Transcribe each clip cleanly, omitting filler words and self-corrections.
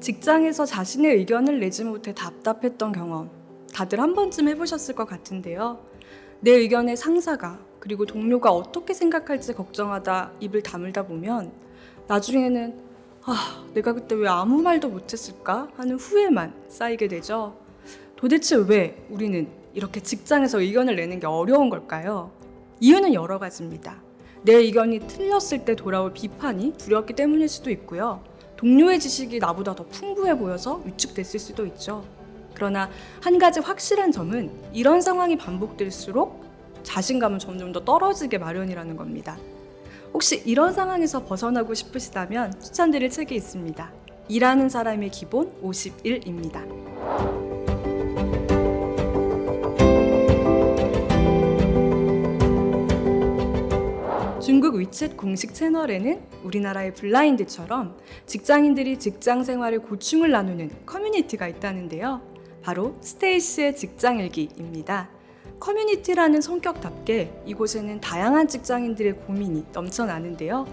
직장에서 자신의 의견을 내지 못해 답답했던 경험, 다들 한 번쯤 해보셨을 것 같은데요. 내 의견에 상사가 그리고 동료가 어떻게 생각할지 걱정하다 입을 다물다 보면 나중에는 내가 그때 왜 아무 말도 못했을까 하는 후회만 쌓이게 되죠. 도대체 왜 우리는 이렇게 직장에서 의견을 내는 게 어려운 걸까요? 이유는 여러 가지입니다. 내 의견이 틀렸을 때 돌아올 비판이 두렵기 때문일 수도 있고요. 동료의 지식이 나보다 더 풍부해 보여서 위축됐을 수도 있죠. 그러나 한 가지 확실한 점은 이런 상황이 반복될수록 자신감은 점점 더 떨어지게 마련이라는 겁니다. 혹시 이런 상황에서 벗어나고 싶으시다면 추천드릴 책이 있습니다. 일하는 사람의 기본 51입니다. 중국 위챗 공식 채널에는 우리나라의 블라인드처럼 직장인들이 직장 생활의 고충을 나누는 커뮤니티가 있다는데요. 바로 스테이시의 직장일기입니다. 커뮤니티라는 성격답게 이곳에는 다양한 직장인들의 고민이 넘쳐나는데요.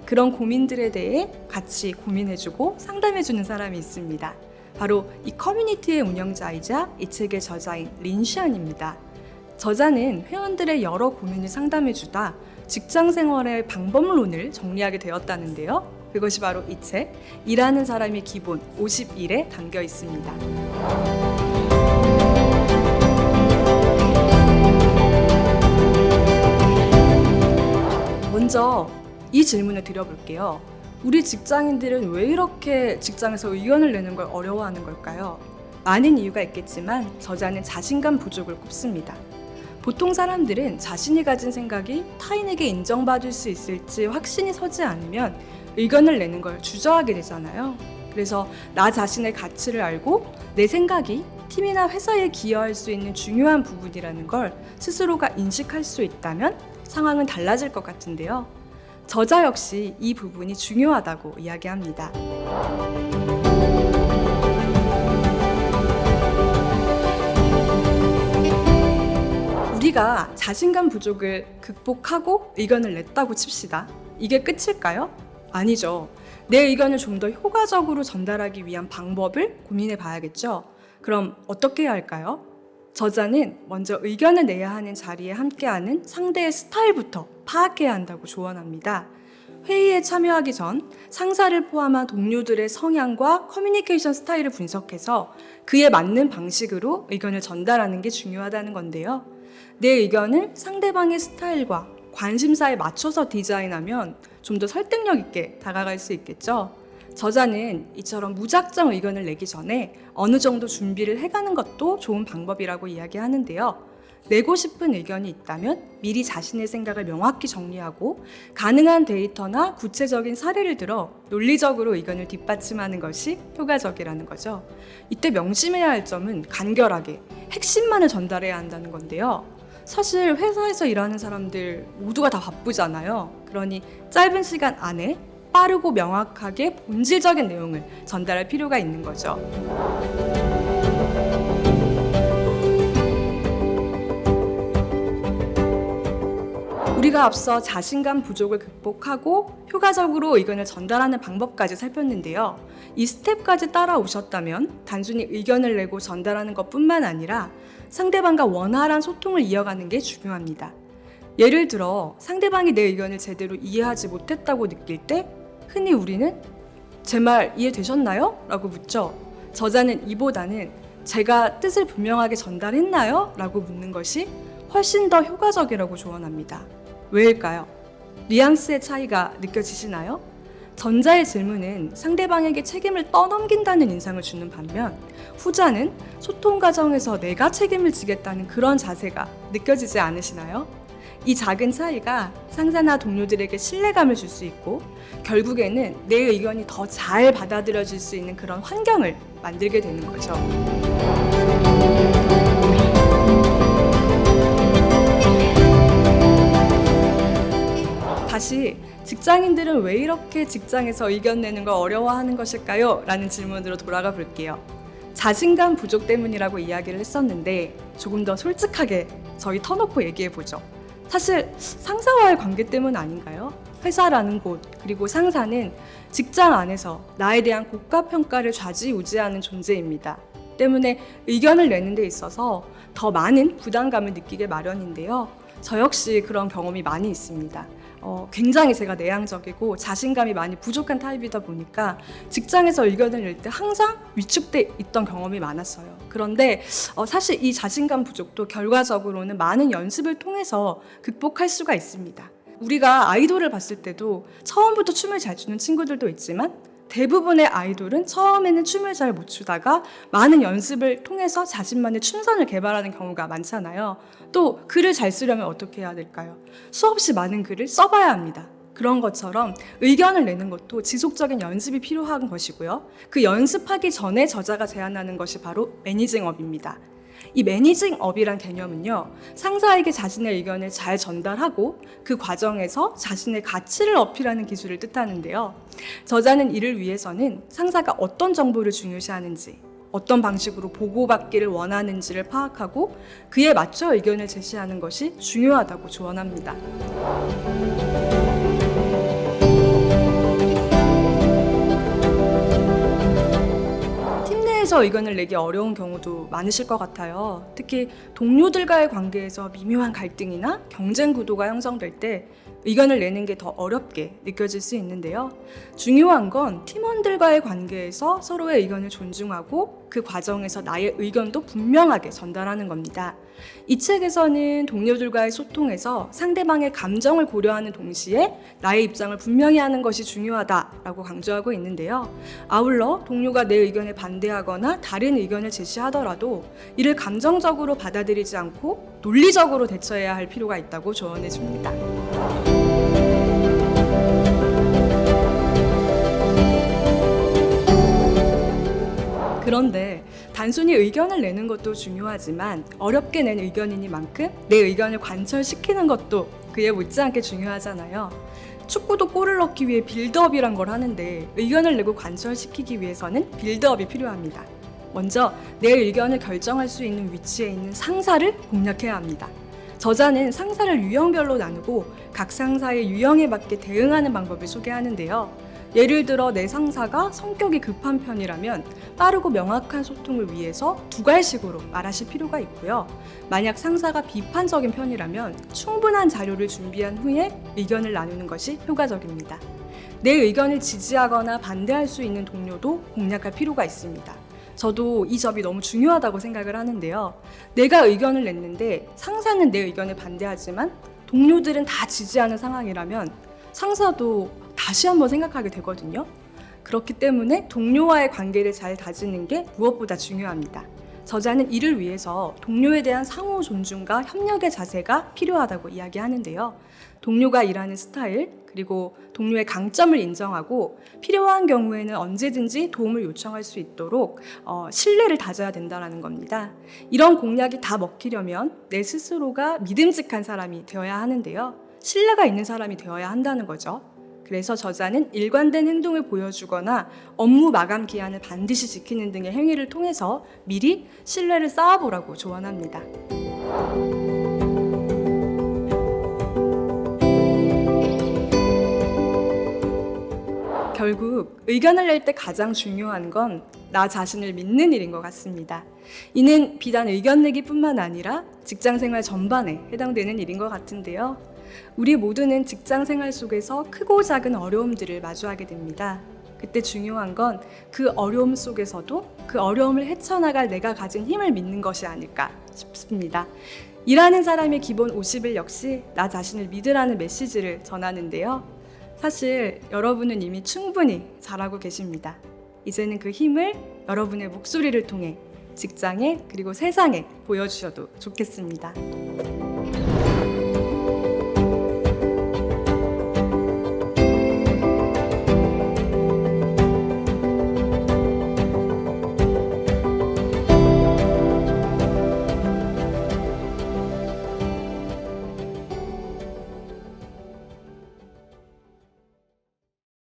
그런 고민들에 대해 같이 고민해주고 상담해주는 사람이 있습니다. 바로 이 커뮤니티의 운영자이자 이 책의 저자인 린시안입니다. 저자는 회원들의 여러 고민을 상담해주다 직장 생활의 방법론을 정리하게 되었다는데요. 그것이 바로 이 책, 일하는 사람의 기본 51에 담겨 있습니다. 먼저 이 질문을 드려볼게요. 우리 직장인들은 왜 이렇게 직장에서 의견을 내는 걸 어려워하는 걸까요? 많은 이유가 있겠지만 저자는 자신감 부족을 꼽습니다. 보통 사람들은 자신이 가진 생각이 타인에게 인정받을 수 있을지 확신이 서지 않으면 의견을 내는 걸 주저하게 되잖아요. 그래서 나 자신의 가치를 알고 내 생각이 팀이나 회사에 기여할 수 있는 중요한 부분이라는 걸 스스로가 인식할 수 있다면 상황은 달라질 것 같은데요. 저자 역시 이 부분이 중요하다고 이야기합니다. 우리가 자신감 부족을 극복하고 의견을 냈다고 칩시다. 이게 끝일까요? 아니죠. 내 의견을 좀 더 효과적으로 전달하기 위한 방법을 고민해 봐야겠죠. 그럼 어떻게 해야 할까요? 저자는 먼저 의견을 내야 하는 자리에 함께하는 상대의 스타일부터 파악해야 한다고 조언합니다. 회의에 참여하기 전 상사를 포함한 동료들의 성향과 커뮤니케이션 스타일을 분석해서 그에 맞는 방식으로 의견을 전달하는 게 중요하다는 건데요. 내 의견을 상대방의 스타일과 관심사에 맞춰서 디자인하면 좀 더 설득력 있게 다가갈 수 있겠죠. 저자는 이처럼 무작정 의견을 내기 전에 어느 정도 준비를 해가는 것도 좋은 방법이라고 이야기하는데요. 내고 싶은 의견이 있다면 미리 자신의 생각을 명확히 정리하고 가능한 데이터나 구체적인 사례를 들어 논리적으로 의견을 뒷받침하는 것이 효과적이라는 거죠. 이때 명심해야 할 점은 간결하게 핵심만을 전달해야 한다는 건데요. 사실 회사에서 일하는 사람들 모두가 다 바쁘잖아요. 그러니 짧은 시간 안에 빠르고 명확하게 본질적인 내용을 전달할 필요가 있는 거죠. 우리가 앞서 자신감 부족을 극복하고 효과적으로 의견을 전달하는 방법까지 살폈는데요. 이 스텝까지 따라오셨다면 단순히 의견을 내고 전달하는 것뿐만 아니라 상대방과 원활한 소통을 이어가는 게 중요합니다. 예를 들어 상대방이 내 의견을 제대로 이해하지 못했다고 느낄 때 흔히 우리는 제 말 이해되셨나요? 라고 묻죠. 저자는 이보다는 제가 뜻을 분명하게 전달했나요? 라고 묻는 것이 훨씬 더 효과적이라고 조언합니다. 왜일까요? 뉘앙스의 차이가 느껴지시나요? 전자의 질문은 상대방에게 책임을 떠넘긴다는 인상을 주는 반면 후자는 소통 과정에서 내가 책임을 지겠다는 그런 자세가 느껴지지 않으시나요? 이 작은 차이가 상사나 동료들에게 신뢰감을 줄 수 있고 결국에는 내 의견이 더 잘 받아들여질 수 있는 그런 환경을 만들게 되는 거죠. 다시 직장인들은 왜 이렇게 직장에서 의견 내는 걸 어려워하는 것일까요? 라는 질문으로 돌아가 볼게요. 자신감 부족 때문이라고 이야기를 했었는데 조금 더 솔직하게 저희 터놓고 얘기해 보죠. 사실 상사와의 관계 때문 아닌가요? 회사라는 곳, 그리고 상사는 직장 안에서 나에 대한 고가평가를 좌지우지하는 존재입니다. 때문에 의견을 내는 데 있어서 더 많은 부담감을 느끼게 마련인데요. 저 역시 그런 경험이 많이 있습니다. 굉장히 제가 내향적이고 자신감이 많이 부족한 타입이다 보니까 직장에서 의견을 낼 때 항상 위축돼 있던 경험이 많았어요. 그런데 사실 이 자신감 부족도 결과적으로는 많은 연습을 통해서 극복할 수가 있습니다. 우리가 아이돌을 봤을 때도 처음부터 춤을 잘 추는 친구들도 있지만 대부분의 아이돌은 처음에는 춤을 잘 못 추다가 많은 연습을 통해서 자신만의 춤선을 개발하는 경우가 많잖아요. 또 글을 잘 쓰려면 어떻게 해야 될까요? 수없이 많은 글을 써봐야 합니다. 그런 것처럼 의견을 내는 것도 지속적인 연습이 필요한 것이고요. 그 연습하기 전에 저자가 제안하는 것이 바로 매니징업입니다. 이 매니징업이란 개념은요, 상사에게 자신의 의견을 잘 전달하고 그 과정에서 자신의 가치를 어필하는 기술을 뜻하는데요. 저자는 이를 위해서는 상사가 어떤 정보를 중요시하는지, 어떤 방식으로 보고받기를 원하는지를 파악하고 그에 맞춰 의견을 제시하는 것이 중요하다고 조언합니다. 팀내에서 의견을 내기 어려운 경우도 많으실 것 같아요. 특히 동료들과의 관계에서 미묘한 갈등이나 경쟁 구도가 형성될 때 의견을 내는 게 더 어렵게 느껴질 수 있는데요. 중요한 건 팀원들과의 관계에서 서로의 의견을 존중하고 그 과정에서 나의 의견도 분명하게 전달하는 겁니다. 이 책에서는 동료들과의 소통에서 상대방의 감정을 고려하는 동시에 나의 입장을 분명히 하는 것이 중요하다라고 강조하고 있는데요. 아울러 동료가 내 의견에 반대하거나 다른 의견을 제시하더라도 이를 감정적으로 받아들이지 않고 논리적으로 대처해야 할 필요가 있다고 조언해 줍니다. 그런데 단순히 의견을 내는 것도 중요하지만 어렵게 낸 의견이니만큼 내 의견을 관철시키는 것도 그에 못지않게 중요하잖아요. 축구도 골을 넣기 위해 빌드업이란 걸 하는데 의견을 내고 관철시키기 위해서는 빌드업이 필요합니다. 먼저 내 의견을 결정할 수 있는 위치에 있는 상사를 공략해야 합니다. 저자는 상사를 유형별로 나누고 각 상사의 유형에 맞게 대응하는 방법을 소개하는데요. 예를 들어 내 상사가 성격이 급한 편이라면 빠르고 명확한 소통을 위해서 두 갈식으로 말하실 필요가 있고요. 만약 상사가 비판적인 편이라면 충분한 자료를 준비한 후에 의견을 나누는 것이 효과적입니다. 내 의견을 지지하거나 반대할 수 있는 동료도 공략할 필요가 있습니다. 저도 이 점이 너무 중요하다고 생각을 하는데요. 내가 의견을 냈는데 상사는 내 의견을 반대하지만 동료들은 다 지지하는 상황이라면 상사도 다시 한번 생각하게 되거든요. 그렇기 때문에 동료와의 관계를 잘 다지는 게 무엇보다 중요합니다. 저자는 이를 위해서 동료에 대한 상호 존중과 협력의 자세가 필요하다고 이야기하는데요. 동료가 일하는 스타일, 그리고 동료의 강점을 인정하고 필요한 경우에는 언제든지 도움을 요청할 수 있도록 신뢰를 다져야 된다는 겁니다. 이런 공략이 다 먹히려면 내 스스로가 믿음직한 사람이 되어야 하는데요. 신뢰가 있는 사람이 되어야 한다는 거죠. 그래서 저자는 일관된 행동을 보여주거나 업무 마감 기한을 반드시 지키는 등의 행위를 통해서 미리 신뢰를 쌓아보라고 조언합니다. 결국 의견을 낼 때 가장 중요한 건 나 자신을 믿는 일인 것 같습니다. 이는 비단 의견 내기뿐만 아니라 직장생활 전반에 해당되는 일인 것 같은데요. 우리 모두는 직장생활 속에서 크고 작은 어려움들을 마주하게 됩니다. 그때 중요한 건 그 어려움 속에서도 그 어려움을 헤쳐나갈 내가 가진 힘을 믿는 것이 아닐까 싶습니다. 일하는 사람의 기본 50일 역시 나 자신을 믿으라는 메시지를 전하는데요. 사실 여러분은 이미 충분히 잘하고 계십니다. 이제는 그 힘을 여러분의 목소리를 통해 직장에 그리고 세상에 보여주셔도 좋겠습니다.